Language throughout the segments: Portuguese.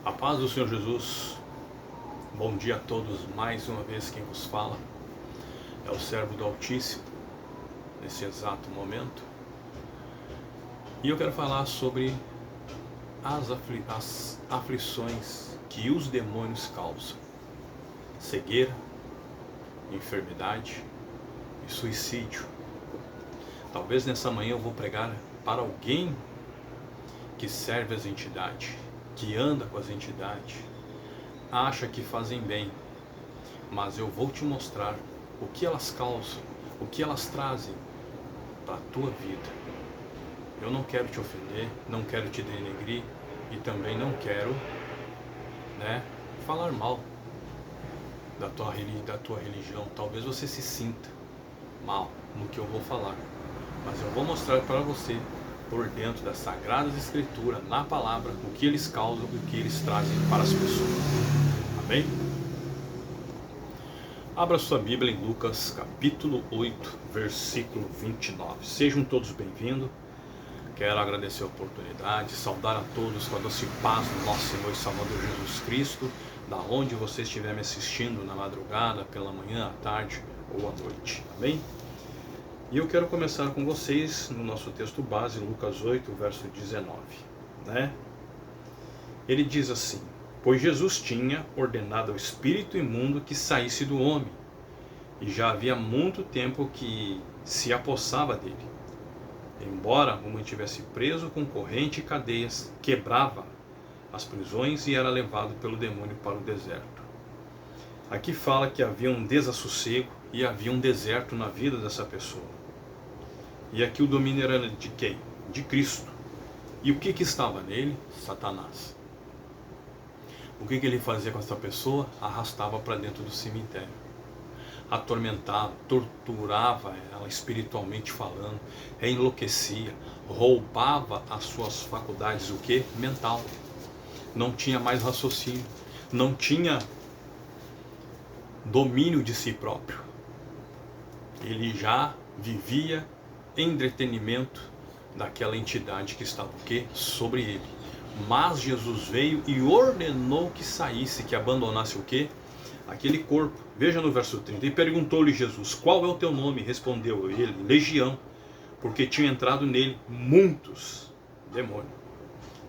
A paz do Senhor Jesus, bom dia a todos, mais uma vez quem vos fala é o servo do Altíssimo, nesse exato momento. E eu quero falar sobre as aflições que os demônios causam: cegueira, enfermidade e suicídio. Talvez nessa manhã eu vou pregar para alguém que serve as entidades, que anda com as entidades, acha que fazem bem, mas eu vou te mostrar o que elas causam, o que elas trazem para a tua vida. Eu não quero te ofender, não quero te denegrir e também não quero, falar mal da tua religião. Talvez você se sinta mal no que eu vou falar, mas eu vou mostrar para você, por dentro das Sagradas Escrituras, na palavra, o que eles causam e o que eles trazem para as pessoas. Amém? Abra sua Bíblia em Lucas capítulo 8, versículo 29. Sejam todos bem-vindos. Quero agradecer a oportunidade, saudar a todos com a doce paz do nosso Senhor e Salvador Jesus Cristo, da onde você estiver me assistindo, na madrugada, pela manhã, à tarde ou à noite. Amém? E eu quero começar com vocês no nosso texto base, Lucas 8, verso 19. Ele diz assim: pois Jesus tinha ordenado ao espírito imundo que saísse do homem, e já havia muito tempo que se apossava dele. Embora o mantivesse preso com corrente e cadeias, quebrava as prisões e era levado pelo demônio para o deserto. Aqui fala que havia um desassossego e havia um deserto na vida dessa pessoa. E aqui o domínio era de quem? De Cristo. E o que estava nele? Satanás. O que ele fazia com essa pessoa? Arrastava para dentro do cemitério. Atormentava, torturava ela espiritualmente falando, enlouquecia, roubava as suas faculdades, o que? Mental. Não tinha mais raciocínio, não tinha domínio de si próprio. Ele já vivia em entretenimento daquela entidade que estava o quê? Sobre ele. Mas Jesus veio e ordenou que saísse, que abandonasse o quê? Aquele corpo. Veja no verso 30. E perguntou-lhe Jesus: qual é o teu nome? Respondeu ele: Legião, porque tinham entrado nele muitos demônios.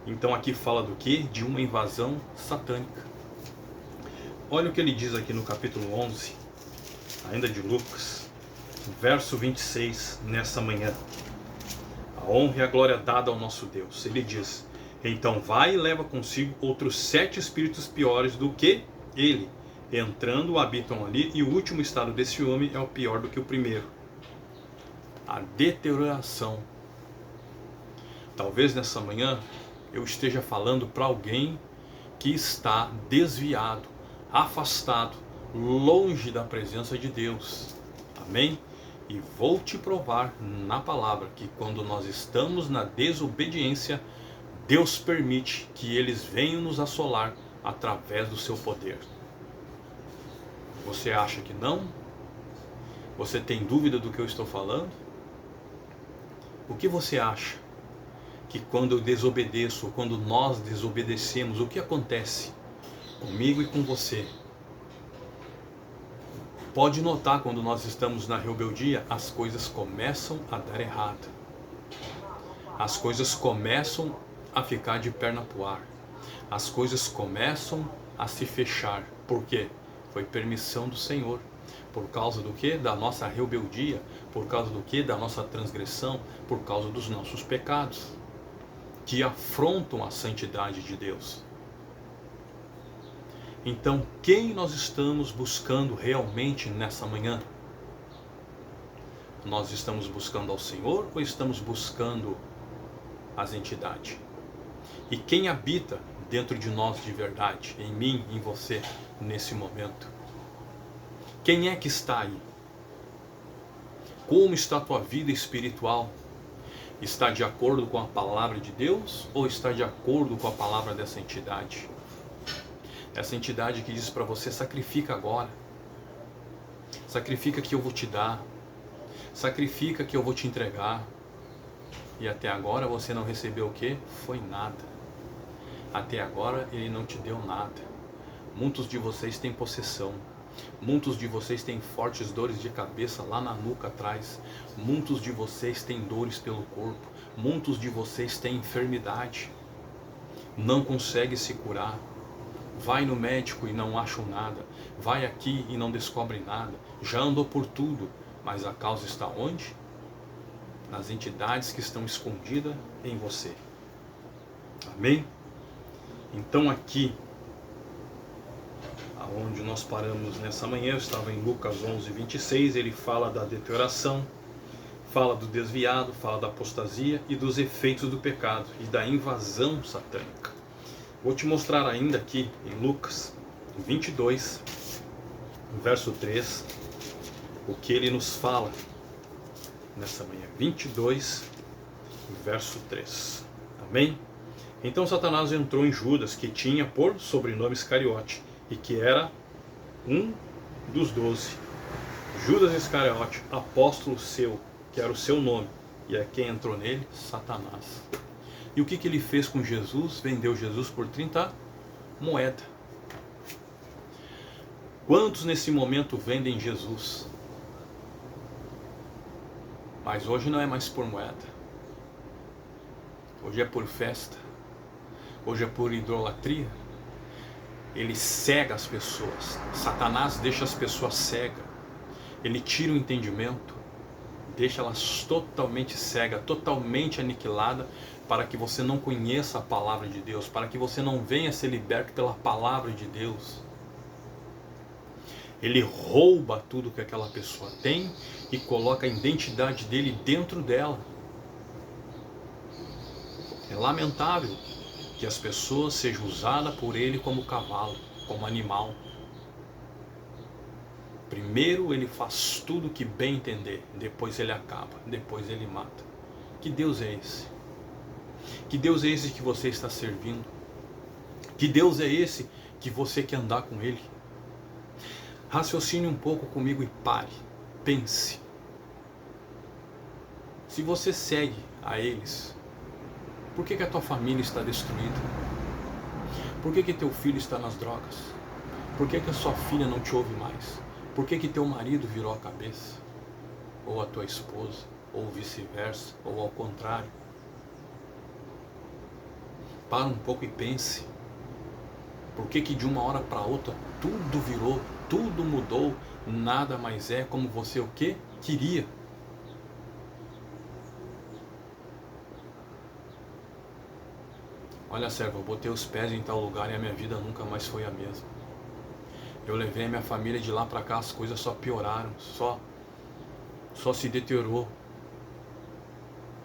Então aqui fala do quê? De uma invasão satânica. Olha o que ele diz aqui no capítulo 11, ainda de Lucas, verso 26, nessa manhã. A honra e a glória dada ao nosso Deus. Ele diz: então vai e leva consigo outros 7 espíritos piores do que ele. Entrando, habitam ali, e o último estado desse homem é o pior do que o primeiro. A deterioração. Talvez nessa manhã eu esteja falando para alguém que está desviado, afastado, longe da presença de Deus. Amém? E vou te provar na palavra que quando nós estamos na desobediência, Deus permite que eles venham nos assolar através do seu poder. Você acha que não? Você tem dúvida do que eu estou falando? O que você acha? Que quando eu desobedeço, quando nós desobedecemos, o que acontece comigo e com você? Pode notar, quando nós estamos na rebeldia, as coisas começam a dar errado. As coisas começam a ficar de perna pro ar. As coisas começam a se fechar. Por quê? Foi permissão do Senhor. Por causa do quê? Da nossa rebeldia. Por causa do quê? Da nossa transgressão. Por causa dos nossos pecados, que afrontam a santidade de Deus. Então, quem nós estamos buscando realmente nessa manhã? Nós estamos buscando ao Senhor ou estamos buscando as entidades? E quem habita dentro de nós de verdade, em mim, em você, nesse momento? Quem é que está aí? Como está a tua vida espiritual? Está de acordo com a palavra de Deus ou está de acordo com a palavra dessa entidade? Essa entidade que diz para você: sacrifica agora, sacrifica que eu vou te dar, sacrifica que eu vou te entregar. E até agora você não recebeu o quê? Foi nada. Até agora ele não te deu nada. Muitos de vocês têm possessão. Muitos de vocês têm fortes dores de cabeça lá na nuca atrás. Muitos de vocês têm dores pelo corpo. Muitos de vocês têm enfermidade. Não consegue se curar. Vai no médico e não acham nada. Vai aqui e não descobre nada. Já andou por tudo. Mas a causa está onde? Nas entidades que estão escondidas em você. Amém? Então aqui, onde nós paramos nessa manhã, eu estava em Lucas 11, 26, ele fala da deterioração, fala do desviado, fala da apostasia e dos efeitos do pecado e da invasão satânica. Vou te mostrar ainda aqui em Lucas 22, verso 3, o que ele nos fala nessa manhã. 22, verso 3. Amém? Então Satanás entrou em Judas, que tinha por sobrenome Iscariote, e que era um dos 12. Judas Iscariote, apóstolo seu, que era o seu nome. E é quem entrou nele? Satanás. E o que ele fez com Jesus? Vendeu Jesus por 30 moedas. Quantos nesse momento vendem Jesus? Mas hoje não é mais por moeda. Hoje é por festa. Hoje é por idolatria. Ele cega as pessoas. Satanás deixa as pessoas cegas. Ele tira o entendimento. Deixa elas totalmente cegas, totalmente aniquiladas, para que você não conheça a palavra de Deus, para que você não venha ser liberto pela palavra de Deus. Ele rouba tudo que aquela pessoa tem e coloca a identidade dele dentro dela. É lamentável que as pessoas sejam usadas por ele como cavalo, como animal. Primeiro ele faz tudo que bem entender, depois ele acaba, depois ele mata. Que Deus é esse? Que Deus é esse que você está servindo? Que Deus é esse que você quer andar com ele? Raciocine um pouco comigo e pare, pense. Se você segue a eles, por que a tua família está destruída? Por que teu filho está nas drogas? Por que a sua filha não te ouve mais? Por que teu marido virou a cabeça? Ou a tua esposa? Ou vice-versa? Ou ao contrário? Para um pouco e pense. Por que de uma hora para outra tudo virou, tudo mudou, nada mais é como você o que queria? Olha, servo, eu botei os pés em tal lugar e a minha vida nunca mais foi a mesma. Eu levei a minha família de lá para cá, as coisas só pioraram, só se deteriorou.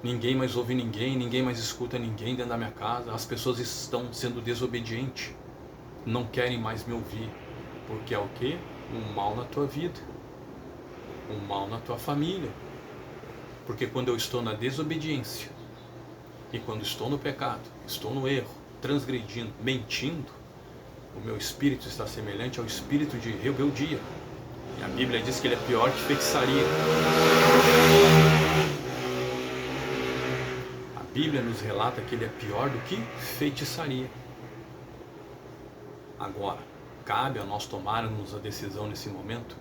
Ninguém mais ouve ninguém, ninguém mais escuta ninguém dentro da minha casa. As pessoas estão sendo desobedientes, não querem mais me ouvir. Porque é o quê? Um mal na tua vida, um mal na tua família. Porque quando eu estou na desobediência, e quando estou no pecado, estou no erro, transgredindo, mentindo, o meu espírito está semelhante ao espírito de rebeldia. E a Bíblia diz que ele é pior que feitiçaria. A Bíblia nos relata que ele é pior do que feitiçaria. Agora, cabe a nós tomarmos a decisão nesse momento.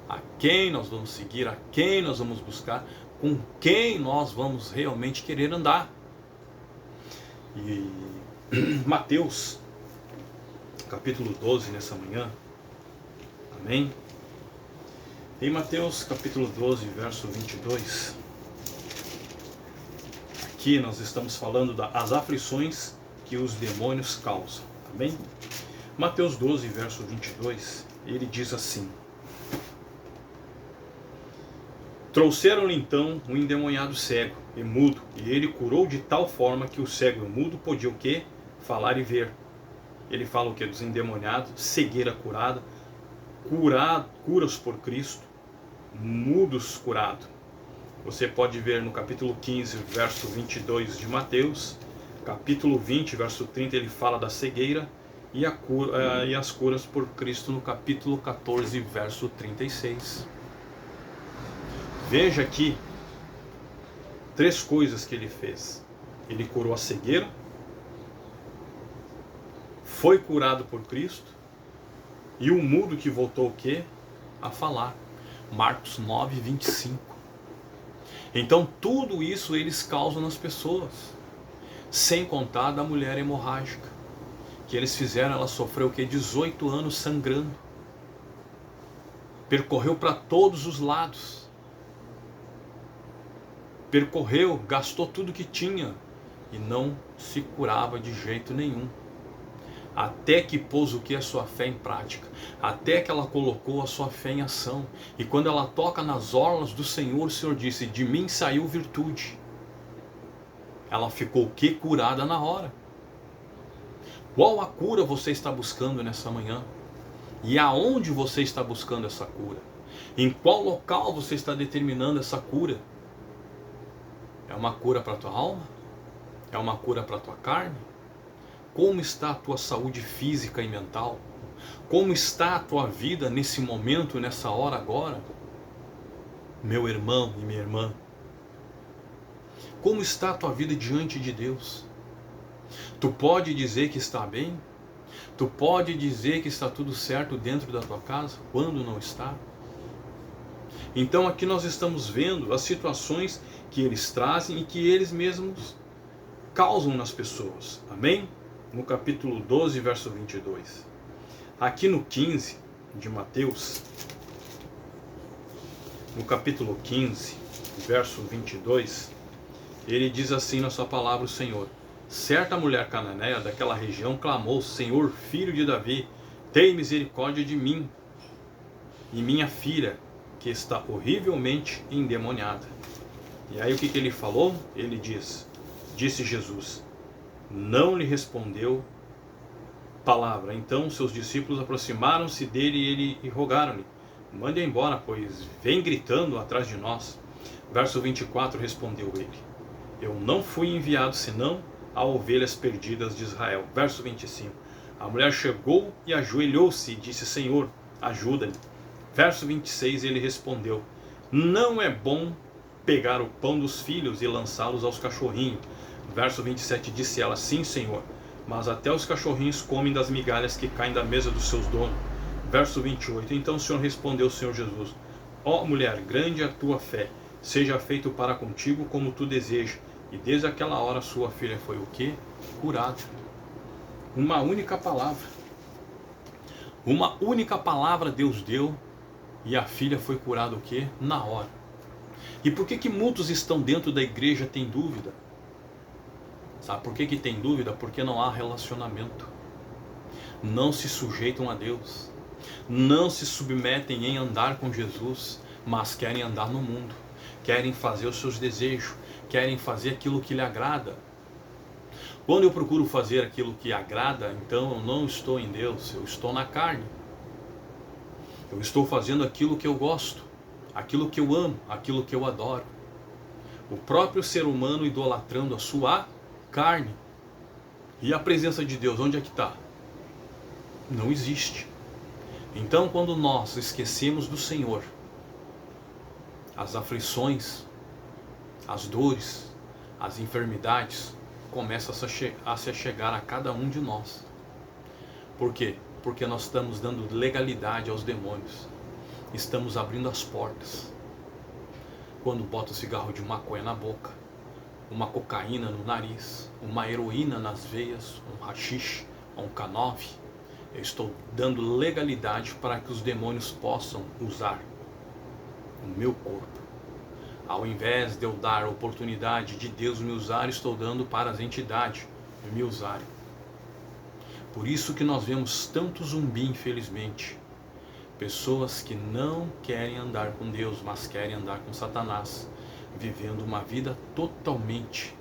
A quem nós vamos seguir, a quem nós vamos buscar, com quem nós vamos realmente querer andar. E Mateus, capítulo 12, nessa manhã, amém? Em Mateus, capítulo 12, verso 22, aqui nós estamos falando das aflições que os demônios causam, amém? Mateus 12, verso 22, ele diz assim: trouxeram-lhe então um endemoniado cego e mudo, e ele curou de tal forma que o cego e o mudo podiam o quê? Falar e ver. Ele fala o que? Dos endemoniados, cegueira curada, curas por Cristo, mudos curados. Você pode ver no capítulo 15, verso 22 de Mateus, capítulo 20, verso 30, ele fala da cegueira, e as curas por Cristo no capítulo 14, verso 36. Veja aqui 3 coisas que ele fez. Ele curou a cegueira, foi curado por Cristo, e o mudo que voltou o quê? A falar. Marcos 9, 25. Então tudo isso eles causam nas pessoas, sem contar da mulher hemorrágica, que eles fizeram ela sofrer o quê? 18 anos sangrando, percorreu para todos os lados, percorreu, gastou tudo que tinha e não se curava de jeito nenhum. Até que pôs o que? A sua fé em prática. Até que ela colocou a sua fé em ação. E quando ela toca nas orlas do Senhor, o Senhor disse: de mim saiu virtude. Ela ficou o que? Curada na hora. Qual a cura você está buscando nessa manhã? E aonde você está buscando essa cura? Em qual local você está determinando essa cura? É uma cura para a tua alma? É uma cura para a tua carne? Como está a tua saúde física e mental? Como está a tua vida nesse momento, nessa hora agora? Meu irmão e minha irmã. Como está a tua vida diante de Deus? Tu pode dizer que está bem? Tu pode dizer que está tudo certo dentro da tua casa, quando não está? Então aqui nós estamos vendo as situações que eles trazem e que eles mesmos causam nas pessoas. Amém? No capítulo 12, verso 22. Aqui no 15 de Mateus, no capítulo 15, verso 22, ele diz assim na sua palavra: o Senhor: certa mulher cananeia daquela região clamou: Senhor, filho de Davi, tem misericórdia de mim e minha filha, que está horrivelmente endemoniada. E aí o que ele falou? Ele disse Jesus, não lhe respondeu palavra. Então seus discípulos aproximaram-se dele e rogaram-lhe: mande embora, pois vem gritando atrás de nós. Verso 24, respondeu ele: eu não fui enviado senão a ovelhas perdidas de Israel. Verso 25, a mulher chegou e ajoelhou-se e disse: Senhor, ajuda-me. Verso 26, ele respondeu: não é bom pegar o pão dos filhos e lançá-los aos cachorrinhos. Verso 27, disse ela: sim, Senhor, mas até os cachorrinhos comem das migalhas que caem da mesa dos seus donos. Verso 28, então o Senhor respondeu, o Senhor Jesus: ó mulher, grande é a tua fé, seja feito para contigo como tu desejas. E desde aquela hora sua filha foi o quê? Curada. Uma única palavra. Uma única palavra Deus deu e a filha foi curada o quê? Na hora. E por que muitos estão dentro da igreja têm dúvida? Sabe por que tem dúvida? Porque não há relacionamento. Não se sujeitam a Deus. Não se submetem em andar com Jesus, mas querem andar no mundo. Querem fazer os seus desejos. Querem fazer aquilo que lhe agrada. Quando eu procuro fazer aquilo que agrada, então eu não estou em Deus, eu estou na carne. Eu estou fazendo aquilo que eu gosto, aquilo que eu amo, aquilo que eu adoro. O próprio ser humano idolatrando a sua carne. E a presença de Deus, onde é que está? Não existe. Então quando nós esquecemos do Senhor, as aflições, as dores, as enfermidades começam a se chegar a cada um de nós. Por quê? Porque nós estamos dando legalidade aos demônios. Estamos abrindo as portas. Quando bota o cigarro de maconha na boca, uma cocaína no nariz, uma heroína nas veias, um haxixe, um K9, eu estou dando legalidade para que os demônios possam usar o meu corpo. Ao invés de eu dar a oportunidade de Deus me usar, estou dando para as entidades me usarem. Por isso que nós vemos tanto zumbi, infelizmente. Pessoas que não querem andar com Deus, mas querem andar com Satanás. Vivendo uma vida totalmente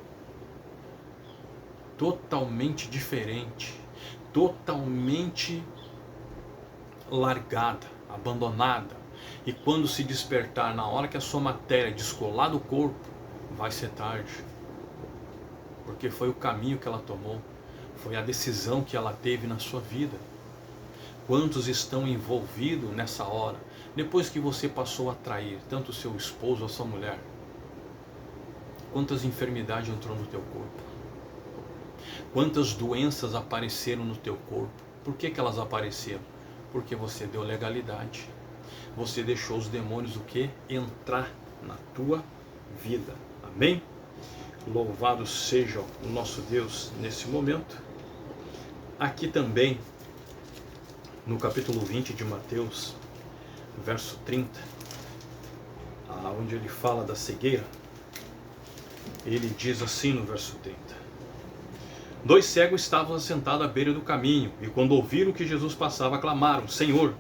diferente. Totalmente largada, abandonada. E quando se despertar, na hora que a sua matéria descolar do corpo, vai ser tarde. Porque foi o caminho que ela tomou. Foi a decisão que ela teve na sua vida. Quantos estão envolvidos nessa hora? Depois que você passou a trair tanto o seu esposo ou a sua mulher. Quantas enfermidades entrou no teu corpo? Quantas doenças apareceram no teu corpo? Por que elas apareceram? Porque você deu legalidade. Você deixou os demônios o quê? Entrar na tua vida. Amém? Louvado seja o nosso Deus nesse momento. Aqui também, no capítulo 20 de Mateus, verso 30, onde ele fala da cegueira, ele diz assim no verso 30: 2 cegos estavam assentados à beira do caminho, e quando ouviram que Jesus passava, clamaram: Senhor,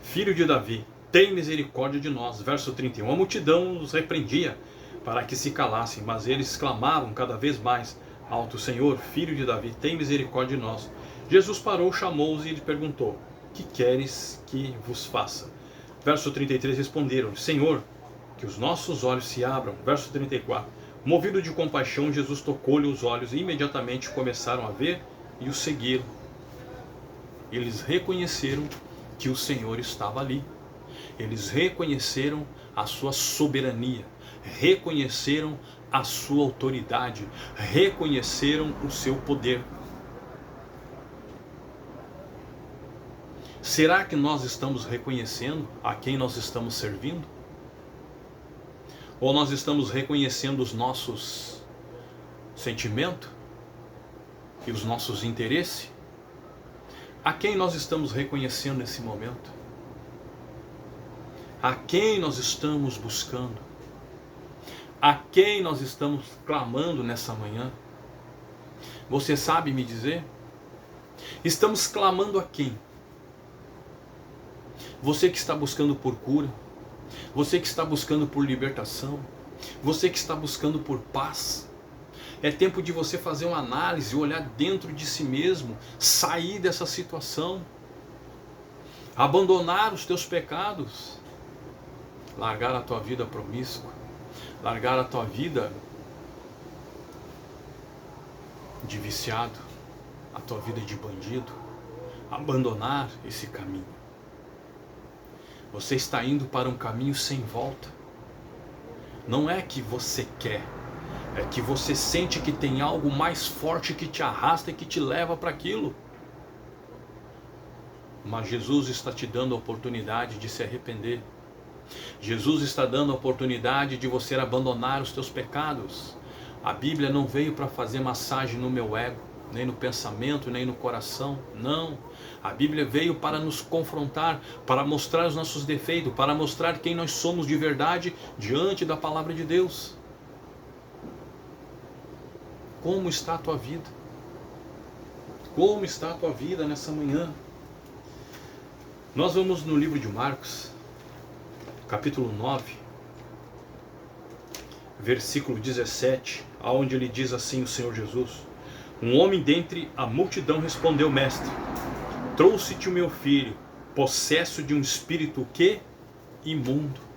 Filho de Davi, tem misericórdia de nós. Verso 31, a multidão os repreendia para que se calassem, mas eles clamavam cada vez mais alto: Senhor, Filho de Davi, tem misericórdia de nós. Jesus parou, chamou-os e lhe perguntou: que queres que vos faça? Verso 33, responderam: Senhor, que os nossos olhos se abram. Verso 34, movido de compaixão, Jesus tocou-lhe os olhos e imediatamente começaram a ver e o seguiram. Eles reconheceram que o Senhor estava ali. Eles reconheceram a sua soberania, reconheceram a sua autoridade, reconheceram o seu poder. Será que nós estamos reconhecendo a quem nós estamos servindo? Ou nós estamos reconhecendo os nossos sentimentos e os nossos interesses? A quem nós estamos reconhecendo nesse momento? A quem nós estamos buscando? A quem nós estamos clamando nessa manhã? Você sabe me dizer? Estamos clamando a quem? Você que está buscando por cura, você que está buscando por libertação, você que está buscando por paz. É tempo de você fazer uma análise, olhar dentro de si mesmo, sair dessa situação, abandonar os teus pecados, largar a tua vida promíscua, largar a tua vida de viciado, a tua vida de bandido, abandonar esse caminho. Você está indo para um caminho sem volta. Não é que você quer, é que você sente que tem algo mais forte que te arrasta e que te leva para aquilo. Mas Jesus está te dando a oportunidade de se arrepender. Jesus está dando a oportunidade de você abandonar os teus pecados. A Bíblia não veio para fazer massagem no meu ego, nem no pensamento, nem no coração. Não. A Bíblia veio para nos confrontar, para mostrar os nossos defeitos, para mostrar quem nós somos de verdade diante da palavra de Deus. Como está a tua vida? Como está a tua vida nessa manhã? Nós vamos no livro de Marcos, capítulo 9, versículo 17, aonde ele diz assim, o Senhor Jesus: um homem dentre a multidão respondeu: Mestre, trouxe-te o meu filho, possesso de um espírito que? Imundo.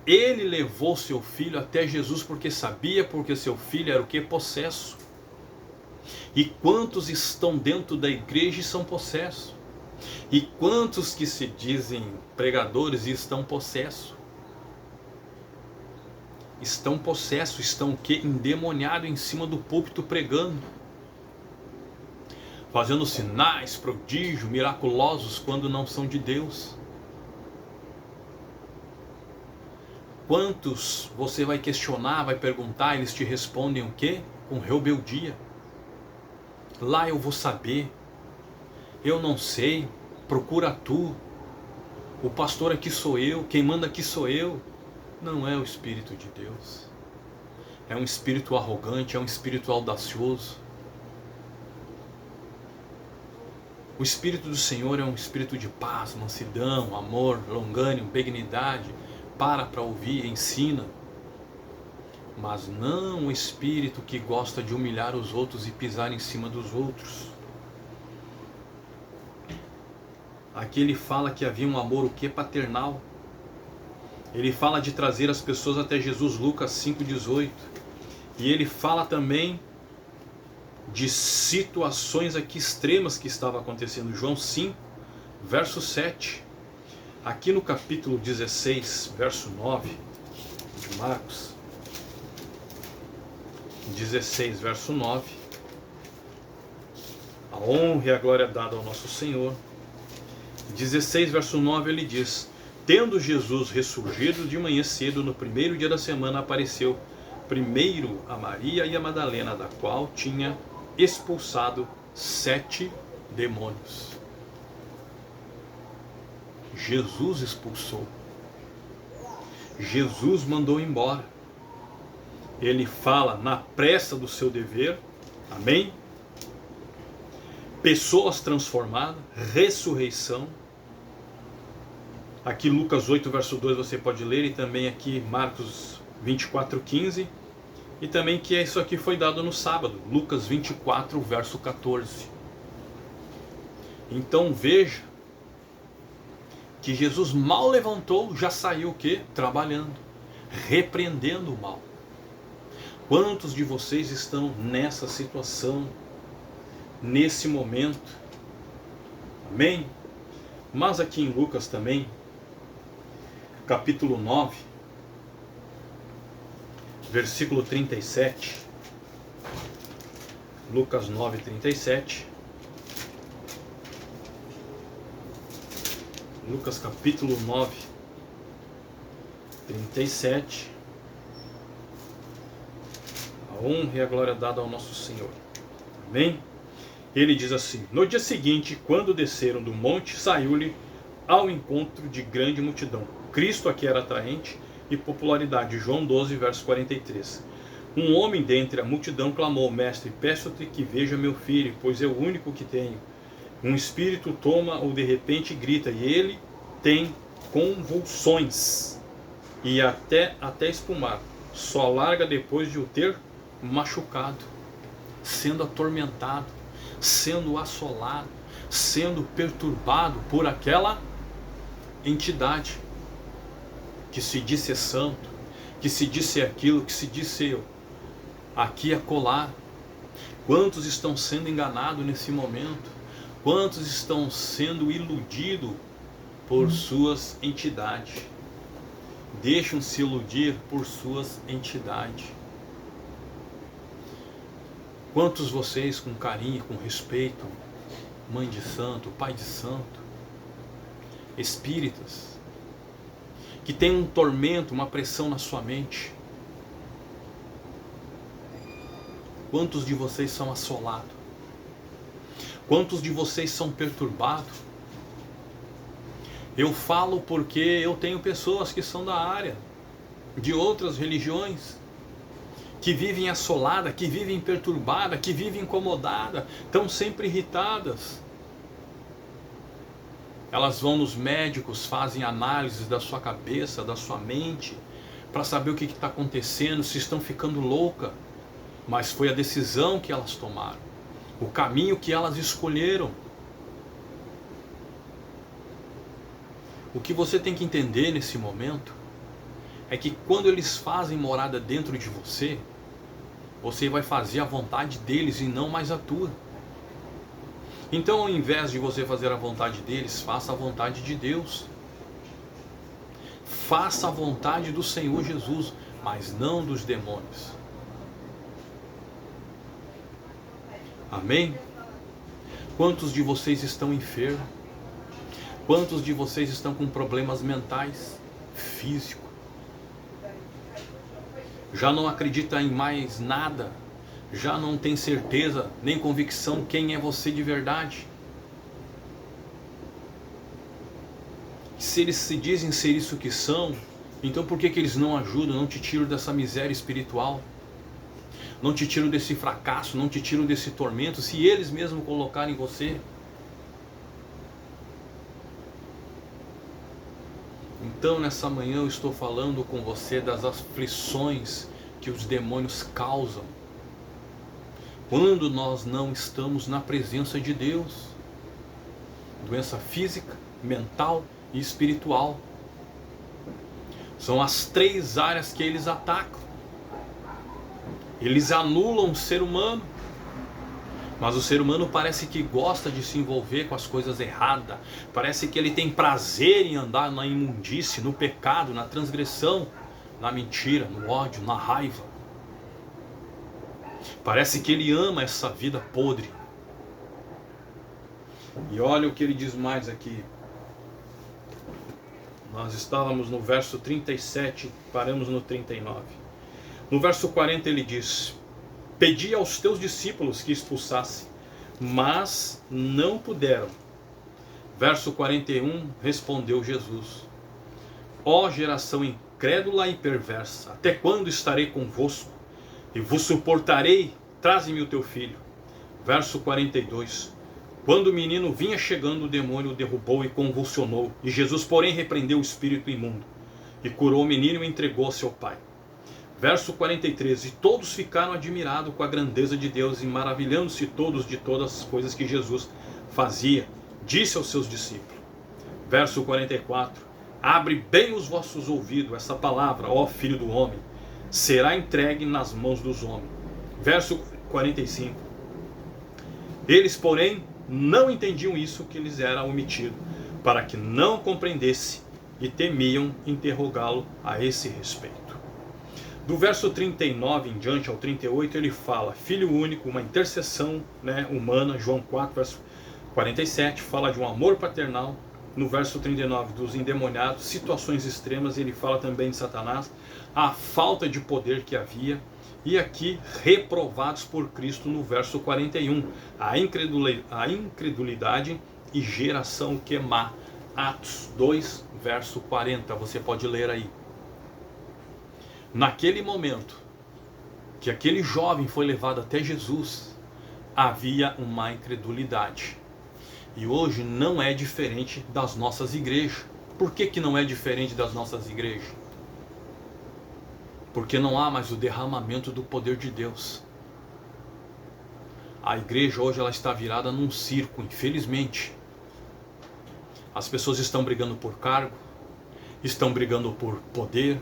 Ele levou seu filho até Jesus porque sabia, porque seu filho era o que? Possesso. E quantos estão dentro da igreja e são possessos? E quantos que se dizem pregadores e estão possessos? Estão possessos, estão o que? Endemoniados em cima do púlpito pregando, fazendo sinais, prodígios, miraculosos quando não são de Deus. Quantos você vai questionar, vai perguntar, eles te respondem o quê? Com rebeldia. Lá eu vou saber, eu não sei, procura tu, o pastor aqui sou eu, quem manda aqui sou eu. Não é o Espírito de Deus. É um espírito arrogante, é um espírito audacioso. O Espírito do Senhor é um espírito de paz, mansidão, amor, longânimo, benignidade. Para ouvir, ensina. Mas não um espírito que gosta de humilhar os outros e pisar em cima dos outros. Aqui ele fala que havia um amor o que? Paternal. Ele fala de trazer as pessoas até Jesus, Lucas 5,18. E ele fala também de situações aqui extremas que estavam acontecendo. João 5, verso 7. Aqui no capítulo 16, verso 9 de Marcos, 16, verso 9. A honra e a glória é dada ao nosso Senhor. 16, verso 9, ele diz: tendo Jesus ressurgido de manhã cedo, no primeiro dia da semana, apareceu primeiro a Maria e a Madalena, da qual tinha expulsado 7 demônios. Jesus expulsou. Jesus mandou embora. Ele fala na pressa do seu dever. Amém? Pessoas transformadas, ressurreição. Aqui Lucas 8, verso 2 você pode ler, e também aqui Marcos 24, 15. E também que isso aqui foi dado no sábado, Lucas 24, verso 14. Então veja que Jesus mal levantou, já saiu o quê? Trabalhando, repreendendo o mal. Quantos de vocês estão nessa situação, nesse momento? Amém? Mas aqui em Lucas também, capítulo 9, versículo 37, Lucas 9, 37, Lucas capítulo 9, 37, a honra e a glória dada ao nosso Senhor. Amém? Ele diz assim: no dia seguinte, quando desceram do monte, saiu-lhe ao encontro de grande multidão. Cristo aqui era atraente e popularidade. João 12, verso 43. Um homem dentre a multidão clamou: mestre, peço-te que veja meu filho, pois é o único que tenho. Um espírito toma-o de repente e grita, e ele tem convulsões e até espumar. Só larga depois de o ter machucado, sendo atormentado, sendo assolado, sendo perturbado por aquela entidade que se diz ser santo, que se diz ser aquilo, que se diz ser aqui acolá. Quantos estão sendo enganados nesse momento? Quantos estão sendo iludidos por suas entidades? Deixam-se iludir por suas entidades. Quantos vocês, com carinho, com respeito, mãe de santo, pai de santo, espíritas, que tem um tormento, uma pressão na sua mente? Quantos de vocês são assolados? Quantos de vocês são perturbados? Eu falo porque eu tenho pessoas que são da área, de outras religiões, que vivem assoladas, que vivem perturbadas, que vivem incomodadas, estão sempre irritadas. Elas vão nos médicos, fazem análises da sua cabeça, da sua mente, para saber o que está acontecendo, se estão ficando loucas. Mas foi a decisão que elas tomaram, o caminho que elas escolheram. O que você tem que entender nesse momento é que quando eles fazem morada dentro de você, você vai fazer a vontade deles e não mais a tua. Então, ao invés de você fazer a vontade deles, faça a vontade de Deus. Faça a vontade do Senhor Jesus, mas não dos demônios. Amém? Quantos de vocês estão enfermos? Quantos de vocês estão com problemas mentais, físicos? Já não acredita em mais nada? Já não tem certeza, nem convicção quem é você de verdade? Se eles se dizem ser isso que são, então por que eles não ajudam, não te tiram dessa miséria espiritual? Não te tiram desse fracasso, não te tiram desse tormento, se eles mesmos colocarem você? Então nessa manhã eu estou falando com você das aflições que os demônios causam quando nós não estamos na presença de Deus. Doença física, mental e espiritual. São as 3 áreas que eles atacam. Eles anulam o ser humano. Mas o ser humano parece que gosta de se envolver com as coisas erradas. Parece que ele tem prazer em andar na imundície, no pecado, na transgressão, na mentira, no ódio, na raiva. Parece que ele ama essa vida podre. E olha o que ele diz mais aqui. Nós estávamos no verso 37, paramos no 39. No verso 40 ele diz: pedi aos teus discípulos que expulsassem, mas não puderam. Verso 41, respondeu Jesus: ó geração incrédula e perversa, até quando estarei convosco e vos suportarei? Traze-me o teu filho. Verso 42, quando o menino vinha chegando, o demônio o derrubou e convulsionou, e Jesus porém repreendeu o espírito imundo, e curou o menino e o entregou ao seu pai. Verso 43, e todos ficaram admirados com a grandeza de Deus, e maravilhando-se todos de todas as coisas que Jesus fazia. Disse aos seus discípulos. Verso 44, abre bem os vossos ouvidos, essa palavra, ó filho do homem, será entregue nas mãos dos homens. Verso 45, eles porém não entendiam isso que lhes era omitido, para que não compreendesse, e temiam interrogá-lo a esse respeito. Do verso 39 em diante ao 38 ele fala filho único, uma intercessão, humana. João 4 verso 47 fala de um amor paternal. No verso 39 dos endemoniados, situações extremas, ele fala também de Satanás, a falta de poder que havia. E aqui, reprovados por Cristo no verso 41, a incredulidade e geração que má. Atos 2, verso 40, você pode ler aí. Naquele momento que aquele jovem foi levado até Jesus, havia uma incredulidade. E hoje não é diferente das nossas igrejas. Por que não é diferente das nossas igrejas? Porque não há mais o derramamento do poder de Deus. A igreja hoje ela está virada num circo, infelizmente. As pessoas estão brigando por cargo, estão brigando por poder,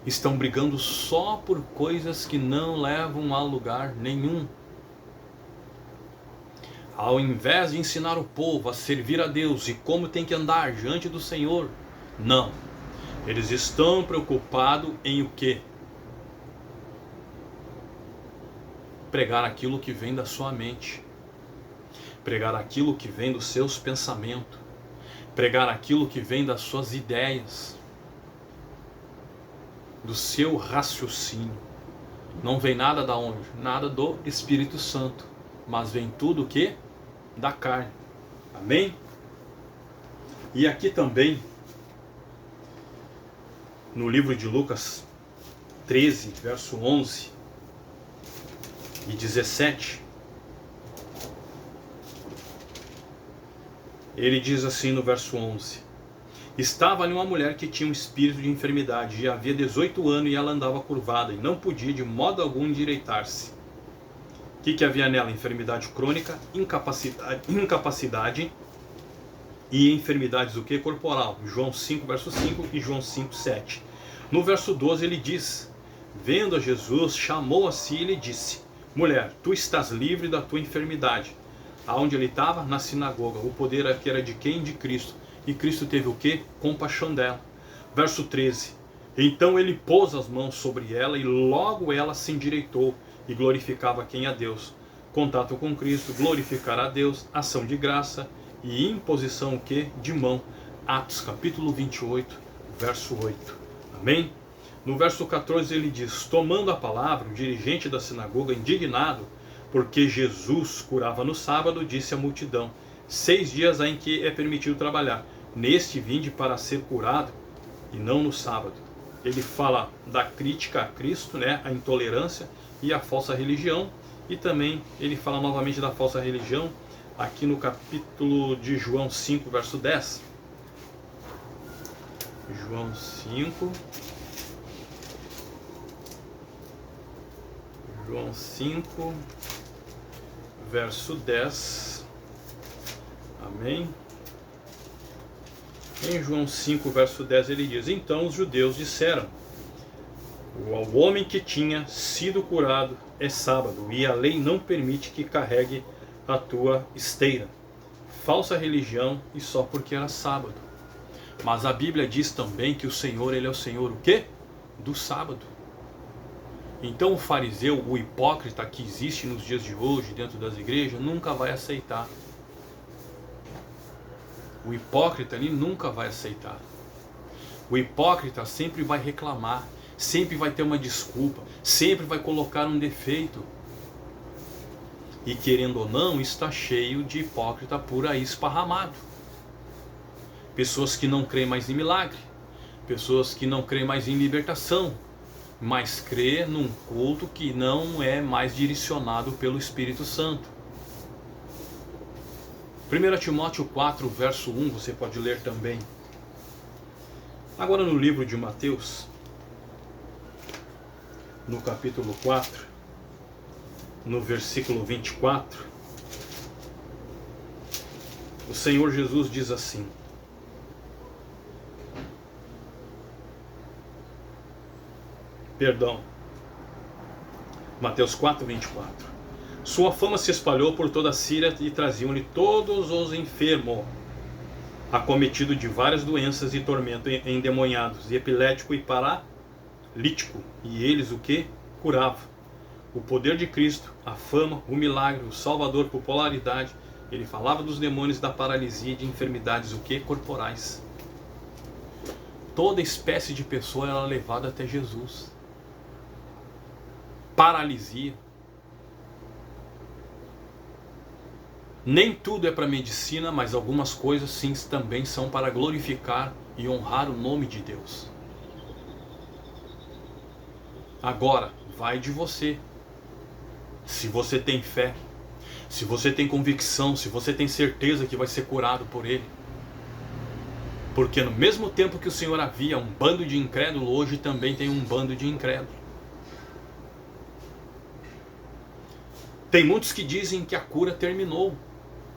estão brigando só por coisas que não levam a lugar nenhum. Ao invés de ensinar o povo a servir a Deus e como tem que andar diante do Senhor, não. Eles estão preocupados em o quê? Pregar aquilo que vem da sua mente, pregar aquilo que vem dos seus pensamentos, pregar aquilo que vem das suas ideias, do seu raciocínio. Não vem nada da onde? Nada do Espírito Santo, mas vem tudo o que? Da carne. Amém? E aqui também, no livro de Lucas 13, verso 11 e 17, ele diz assim no verso 11: estava ali uma mulher que tinha um espírito de enfermidade, e havia 18 anos, e ela andava curvada, e não podia de modo algum endireitar-se. O que havia nela? Enfermidade crônica, incapacidade e enfermidades o que? Corporal. João 5, verso 5 e João 5, 7. No verso 12 ele diz: vendo a Jesus, chamou a si e lhe disse: mulher, tu estás livre da tua enfermidade. Aonde ele estava? Na sinagoga. O poder aqui era de quem? De Cristo. E Cristo teve o que? Compaixão dela. Verso 13. Então ele pôs as mãos sobre ela, e logo ela se endireitou e glorificava quem? A Deus. Contato com Cristo, glorificar a Deus, ação de graça e imposição o que? De mão. Atos capítulo 28, verso 8. Amém? No verso 14 ele diz: tomando a palavra, o dirigente da sinagoga, indignado, porque Jesus curava no sábado, disse à multidão: 6 dias há em que é permitido trabalhar. Neste vinde para ser curado, e não no sábado. Ele fala da crítica a Cristo, a intolerância e a falsa religião. E também ele fala novamente da falsa religião aqui no capítulo de João 5, verso 10. João 5. João 5, verso 10. Amém? Em João 5, verso 10 ele diz: então os judeus disseram: o homem que tinha sido curado é sábado, e a lei não permite que carregue a tua esteira. Falsa religião, e só porque era sábado. Mas a Bíblia diz também que o Senhor, ele é o Senhor o quê? Do sábado. Então o fariseu, o hipócrita que existe nos dias de hoje dentro das igrejas, nunca vai aceitar. O hipócrita ali nunca vai aceitar. O hipócrita sempre vai reclamar, sempre vai ter uma desculpa, sempre vai colocar um defeito. E querendo ou não, está cheio de hipócrita por aí esparramado. Pessoas que não creem mais em milagre, pessoas que não creem mais em libertação, mas crê num culto que não é mais direcionado pelo Espírito Santo. 1 Timóteo 4, verso 1, você pode ler também. Agora no livro de Mateus, no capítulo 4, no versículo 24, o Senhor Jesus diz assim: Mateus 4, 24. Sua fama se espalhou por toda a Síria e traziam-lhe todos os enfermos, acometido de várias doenças e tormento, endemoniados, e epilético e paralítico, e eles o que? Curavam. O poder de Cristo, a fama, o milagre, o Salvador, popularidade, ele falava dos demônios, da paralisia e de enfermidades o que? Corporais. Toda espécie de pessoa era levada até Jesus. Paralisia. Nem tudo é para medicina, mas algumas coisas sim também são para glorificar e honrar o nome de Deus. Agora, vai de você. Se você tem fé, se você tem convicção, se você tem certeza que vai ser curado por Ele. Porque no mesmo tempo que o Senhor havia um bando de incrédulo, hoje também tem um bando de incrédulo. Tem muitos que dizem que a cura terminou.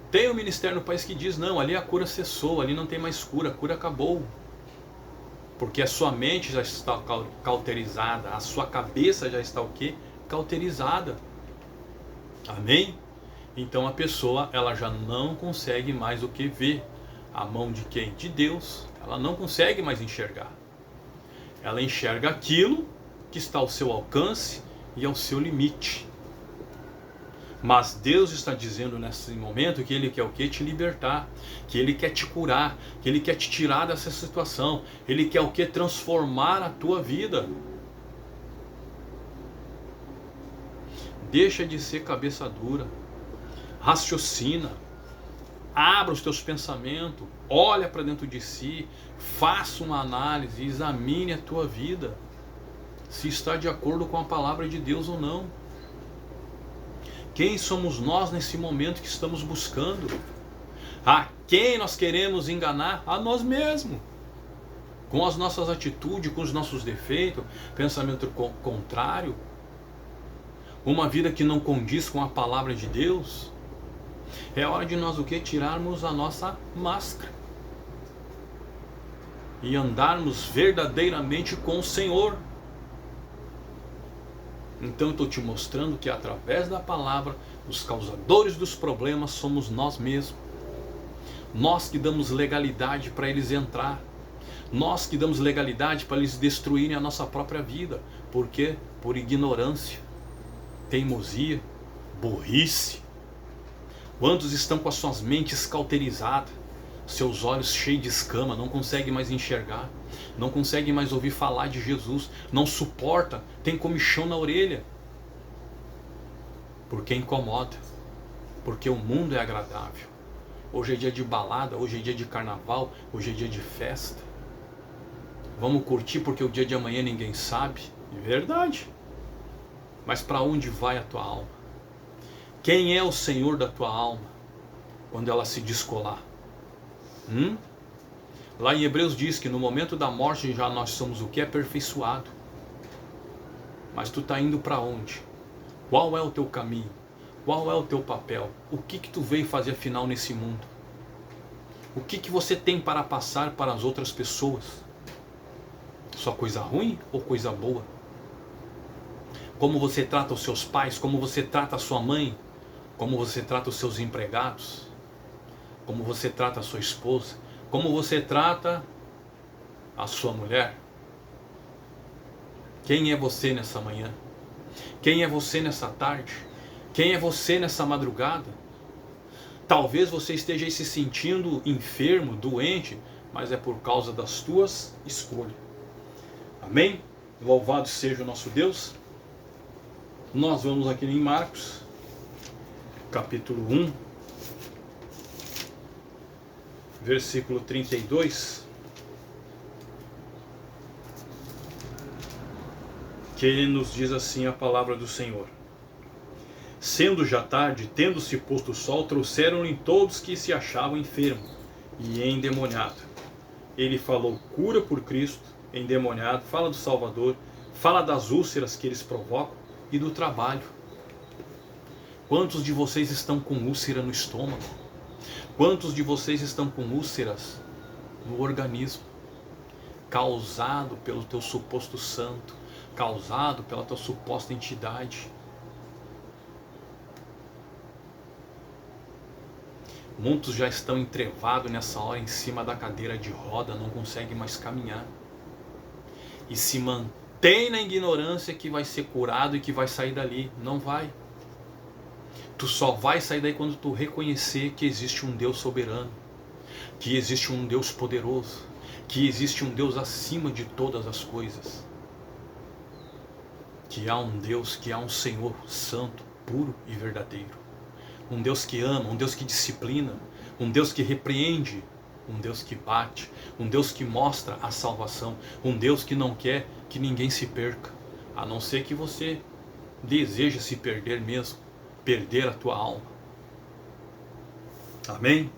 Tem um ministério no país que diz, não, ali a cura cessou, ali não tem mais cura, a cura acabou. Porque a sua mente já está cauterizada, a sua cabeça já está o quê? Cauterizada. Amém? Então a pessoa, ela já não consegue mais o que ver. A mão de quem? De Deus. Ela não consegue mais enxergar. Ela enxerga aquilo que está ao seu alcance e ao seu limite. Mas Deus está dizendo nesse momento que Ele quer o quê? Te libertar, que Ele quer te curar, que Ele quer te tirar dessa situação. Ele quer o quê? Transformar a tua vida. Deixa de ser cabeça dura. Raciocina. Abra os teus pensamentos. Olha para dentro de si. Faça uma análise. Examine a tua vida. Se está de acordo com a palavra de Deus ou não. Quem somos nós nesse momento que estamos buscando? A quem nós queremos enganar? A nós mesmos. Com as nossas atitudes, com os nossos defeitos, pensamento contrário. Uma vida que não condiz com a palavra de Deus. É hora de nós o que? Tirarmos a nossa máscara. E andarmos verdadeiramente com o Senhor. Então eu estou te mostrando que através da palavra, os causadores dos problemas somos nós mesmos. Nós que damos legalidade para eles entrar. Nós que damos legalidade para eles destruírem a nossa própria vida. Por quê? Por ignorância, teimosia, burrice. Quantos estão com as suas mentes cauterizadas, seus olhos cheios de escama, não conseguem mais enxergar, não conseguem mais ouvir falar de Jesus, não suporta, tem comichão na orelha, porque incomoda, porque o mundo é agradável. Hoje é dia de balada, hoje é dia de carnaval, hoje é dia de festa. Vamos curtir porque o dia de amanhã ninguém sabe. É verdade. Mas para onde vai a tua alma? Quem é o Senhor da tua alma quando ela se descolar? Lá em Hebreus diz que no momento da morte já nós somos o que? Aperfeiçoado. Mas tu está indo para onde? Qual é o teu caminho? Qual é o teu papel? O que tu veio fazer afinal nesse mundo? O que você tem para passar para as outras pessoas? Só coisa ruim ou coisa boa? Como você trata os seus pais? Como você trata a sua mãe? Como você trata os seus empregados? Como você trata a sua esposa? Como você trata a sua mulher? Quem é você nessa manhã? Quem é você nessa tarde? Quem é você nessa madrugada? Talvez você esteja aí se sentindo enfermo, doente, mas é por causa das tuas escolhas. Amém? Louvado seja o nosso Deus. Nós vamos aqui em Marcos, capítulo 1, versículo 32, que ele nos diz assim a palavra do Senhor. Sendo já tarde, tendo-se posto o sol, trouxeram-lhe todos que se achavam enfermos e endemoniados. Ele falou cura por Cristo, endemoniado, fala do Salvador, fala das úlceras que eles provocam e do trabalho. Quantos de vocês estão com úlcera no estômago? Quantos de vocês estão com úlceras no organismo? Causado pelo teu suposto santo, causado pela tua suposta entidade. Muitos já estão entrevados nessa hora em cima da cadeira de roda, não conseguem mais caminhar. E se mantém na ignorância que vai ser curado e que vai sair dali. Não vai. Tu só vai sair daí quando tu reconhecer que existe um Deus soberano, que existe um Deus poderoso, que existe um Deus acima de todas as coisas, que há um Deus, que há um Senhor santo, puro e verdadeiro. Um Deus que ama, um Deus que disciplina, um Deus que repreende, um Deus que bate, um Deus que mostra a salvação, um Deus que não quer que ninguém se perca, a não ser que você deseja se perder mesmo, perder a tua alma. Amém?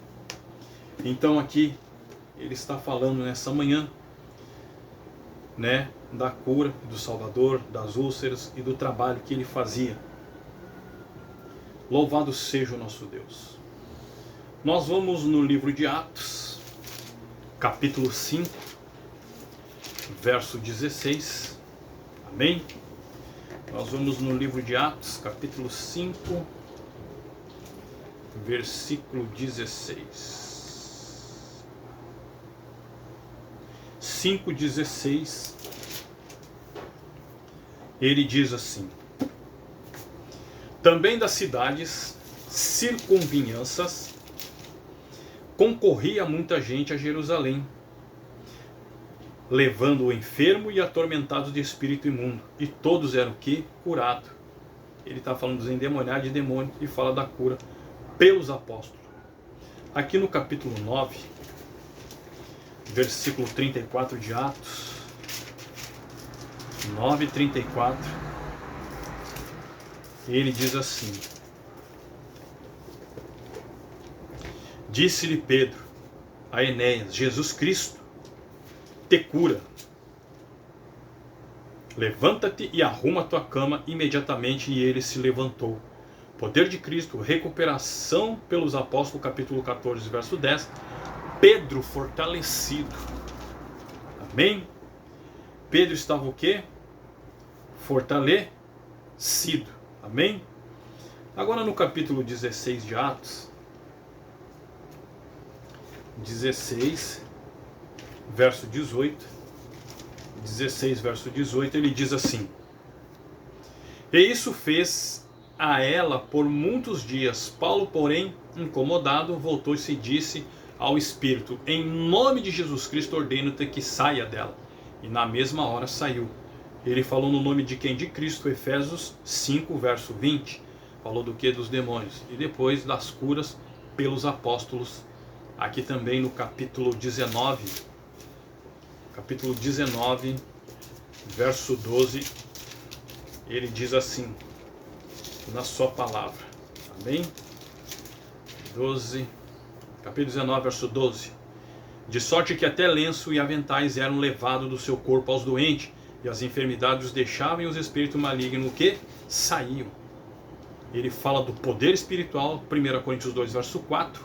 Então aqui ele está falando nessa manhã, né, da cura do Salvador, das úlceras e do trabalho que ele fazia. Louvado seja o nosso Deus. Nós vamos no livro de Atos, capítulo 5, verso 16. Amém? Nós vamos no livro de Atos, capítulo 5, versículo 16. 5:16. Ele diz assim: também das cidades circunvizinhas concorria muita gente a Jerusalém, levando o enfermo e atormentado de espírito imundo, e todos eram que? Curados. Ele está falando dos endemoniados de demônio e fala da cura pelos apóstolos. Aqui no capítulo 9, versículo 34 de Atos, 9:34, ele diz assim: disse-lhe Pedro a Enéas: Jesus Cristo te cura. Levanta-te e arruma a tua cama. Imediatamente, e ele se levantou. Poder de Cristo, recuperação pelos apóstolos, capítulo 14, verso 10. Pedro fortalecido. Amém? Pedro estava o quê? Fortalecido. Amém? Agora no capítulo 16 de Atos, 16, verso 18, 16, verso 18, ele diz assim: e isso fez a ela por muitos dias. Paulo, porém, incomodado, voltou-se e disse ao Espírito: em nome de Jesus Cristo, ordeno-te que saia dela. E na mesma hora saiu. Ele falou no nome de quem? De Cristo. Efésios 5, verso 20. Falou do que? Dos demônios. E depois das curas pelos apóstolos. Aqui também no capítulo 19. Capítulo 19, verso 12. Ele diz assim, na sua palavra. Amém? 12. Capítulo 19, verso 12. De sorte que até lenço e aventais eram levados do seu corpo aos doentes, e as enfermidades os deixavam, e os espíritos malignos que saíam. Ele fala do poder espiritual, 1 Coríntios 2, verso 4,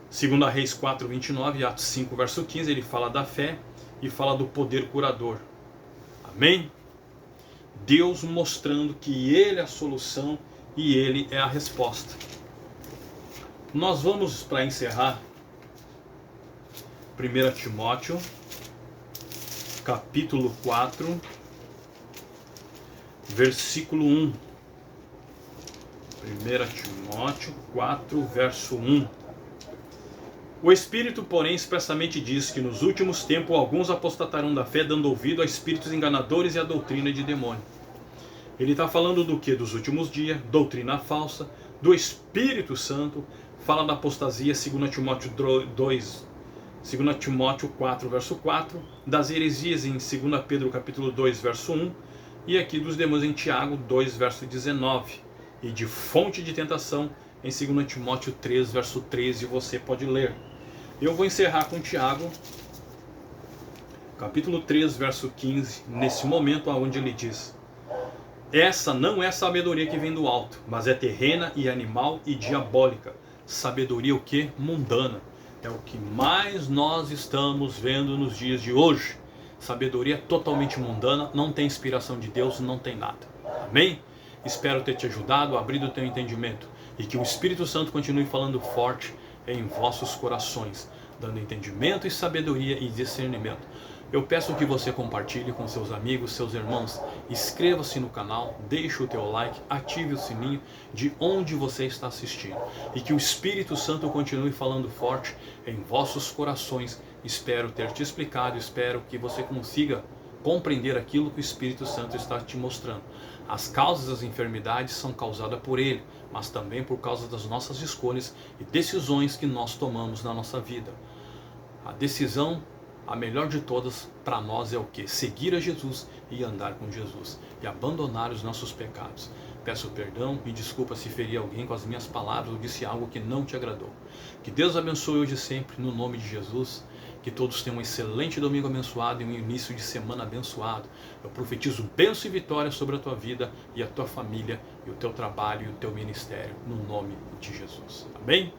2 Reis 4, 29, Atos 5, verso 15, ele fala da fé e fala do poder curador. Amém? Deus mostrando que Ele é a solução e Ele é a resposta. Nós vamos, para encerrar, 1 Timóteo, capítulo 4, versículo 1. 1 Timóteo 4, verso 1. O Espírito, porém, expressamente diz que nos últimos tempos alguns apostatarão da fé, dando ouvido a espíritos enganadores e a doutrina de demônio. Ele está falando do que? Dos últimos dias, doutrina falsa, do Espírito Santo, fala da apostasia, 2 Timóteo 2, 2 Timóteo 4, verso 4, das heresias em 2 Pedro capítulo 2, verso 1, e aqui dos demônios em Tiago 2, verso 19, e de fonte de tentação em 2 Timóteo 3, verso 13, você pode ler. Eu vou encerrar com Tiago, capítulo 3, verso 15, nesse momento onde ele diz: essa não é sabedoria que vem do alto, mas é terrena e animal e diabólica. Sabedoria o que? Mundana. É o que mais nós estamos vendo nos dias de hoje. Sabedoria totalmente mundana, não tem inspiração de Deus, não tem nada. Amém? Espero ter te ajudado, abrido o teu entendimento, e que o Espírito Santo continue falando forte em vossos corações, dando entendimento e sabedoria e discernimento. Eu peço que você compartilhe com seus amigos, seus irmãos, inscreva-se no canal, deixe o teu like, ative o sininho de onde você está assistindo, e que o Espírito Santo continue falando forte em vossos corações. Espero ter te explicado, espero que você consiga compreender aquilo que o Espírito Santo está te mostrando. As causas das enfermidades são causadas por Ele, mas também por causa das nossas escolhas e decisões que nós tomamos na nossa vida. A decisão, a melhor de todas para nós, é o que? Seguir a Jesus e andar com Jesus e abandonar os nossos pecados. Peço perdão e desculpa se feri alguém com as minhas palavras ou disse algo que não te agradou. Que Deus abençoe hoje e sempre, no nome de Jesus. Que todos tenham um excelente domingo abençoado e um início de semana abençoado. Eu profetizo bênção e vitória sobre a tua vida e a tua família e o teu trabalho e o teu ministério, no nome de Jesus. Amém?